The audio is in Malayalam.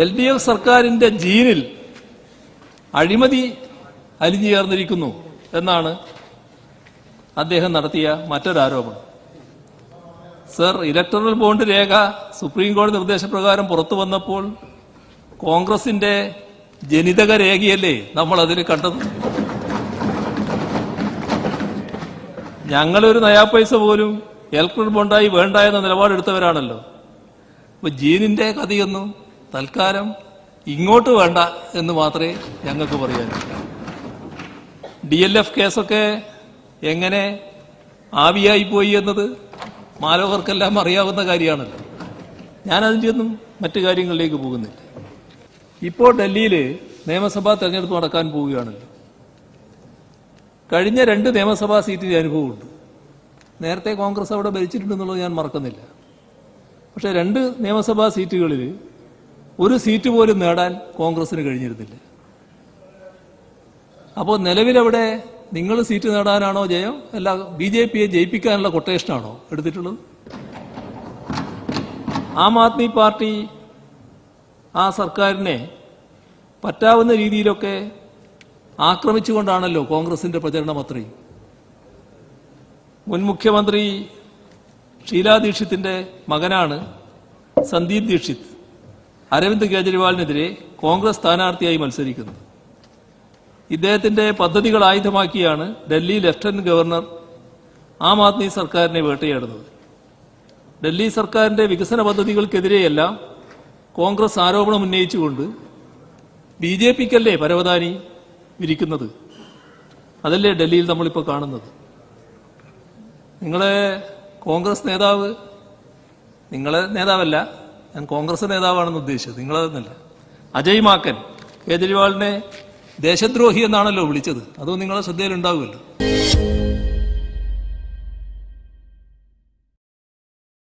LDF സർക്കാരിന്റെ ജീനിൽ അഴിമതി അലിഞ്ഞു ചേർന്നിരിക്കുന്നു എന്നാണ് അദ്ദേഹം നടത്തിയ മറ്റൊരാരോപണം. സർ, ഇലക്ടറൽ ബോണ്ട് രേഖ സുപ്രീം കോടതി നിർദ്ദേശപ്രകാരം പുറത്തു വന്നപ്പോൾ കോൺഗ്രസിന്റെ ജനിതക രേഖയല്ലേ നമ്മൾ അതിൽ കണ്ടത്? ഞങ്ങളൊരു നയാ പൈസ പോലും ഇലക്ടറൽ ബോണ്ടായി വേണ്ട എന്ന നിലപാടെടുത്തവരാണല്ലോ. അപ്പൊ ജീനിന്റെ കഥയൊന്നും തൽക്കാലം ഇങ്ങോട്ട് വേണ്ട എന്ന് മാത്രമേ ഞങ്ങൾക്ക് പറയാനൂ. DLF കേസൊക്കെ എങ്ങനെ ആവിയായി പോയി എന്നത് മാലോകർക്കെല്ലാം അറിയാവുന്ന കാര്യമാണല്ലോ. ഞാനതിൻ്റെ ഒന്നും മറ്റു കാര്യങ്ങളിലേക്ക് പോകുന്നില്ല. ഇപ്പോൾ ഡൽഹിയിൽ നിയമസഭാ തെരഞ്ഞെടുപ്പ് നടക്കാൻ പോവുകയാണല്ലോ. കഴിഞ്ഞ 2 നിയമസഭാ സീറ്റിന്റെ അനുഭവമുണ്ട്. നേരത്തെ കോൺഗ്രസ് അവിടെ ഭരിച്ചിട്ടുണ്ടെന്നുള്ളത് ഞാൻ മറക്കുന്നില്ല. പക്ഷെ 2 നിയമസഭാ സീറ്റുകളിൽ ഒരു സീറ്റ് പോലും നേടാൻ കോൺഗ്രസിന് കഴിഞ്ഞിരുന്നില്ല. അപ്പോൾ നിലവിലവിടെ നിങ്ങൾ സീറ്റ് നേടാനാണോ ജയം, അല്ല BJPയെ ജയിപ്പിക്കാനുള്ള കൊട്ടേഷനാണോ എടുത്തിട്ടുള്ളത്? ആം ആദ്മി പാർട്ടി ആ സർക്കാരിനെ പറ്റാവുന്ന രീതിയിലൊക്കെ ആക്രമിച്ചുകൊണ്ടാണല്ലോ കോൺഗ്രസിന്റെ പ്രചരണം അത്രയും. മുൻ മുഖ്യമന്ത്രി ഷീലാ ദീക്ഷിത്തിന്റെ മകനാണ് സന്ദീപ് ദീക്ഷിത് അരവിന്ദ് കെജ്രിവാളിനെതിരെ കോൺഗ്രസ് സ്ഥാനാർത്ഥിയായി മത്സരിക്കുന്നത്. ഇദ്ദേഹത്തിന്റെ പദ്ധതികൾ ആയുധമാക്കിയാണ് ഡൽഹി ലഫ്റ്റനന്റ് ഗവർണർ ആം ആദ്മി സർക്കാരിനെ വേട്ടയാടുന്നത്. ഡൽഹി സർക്കാരിന്റെ വികസന പദ്ധതികൾക്കെതിരെയെല്ലാം കോൺഗ്രസ് ആരോപണം ഉന്നയിച്ചുകൊണ്ട് BJPക്കല്ലേ പരവതാനി വിരിക്കുന്നത്. അതല്ലേ ഡൽഹിയിൽ നമ്മളിപ്പോൾ കാണുന്നത്. നിങ്ങളെ കോൺഗ്രസ് നേതാവ്, നിങ്ങളെ നേതാവല്ല, ഞാൻ കോൺഗ്രസ് നേതാവാണെന്ന് ഉദ്ദേശിച്ചത്, നിങ്ങളതെന്നല്ല, അജയ് മാക്കൻ കേജ്രിവാളിനെ ദേശദ്രോഹി എന്നാണല്ലോ വിളിച്ചത്. അതും നിങ്ങളെ ശ്രദ്ധയിലുണ്ടാവുമല്ലോ.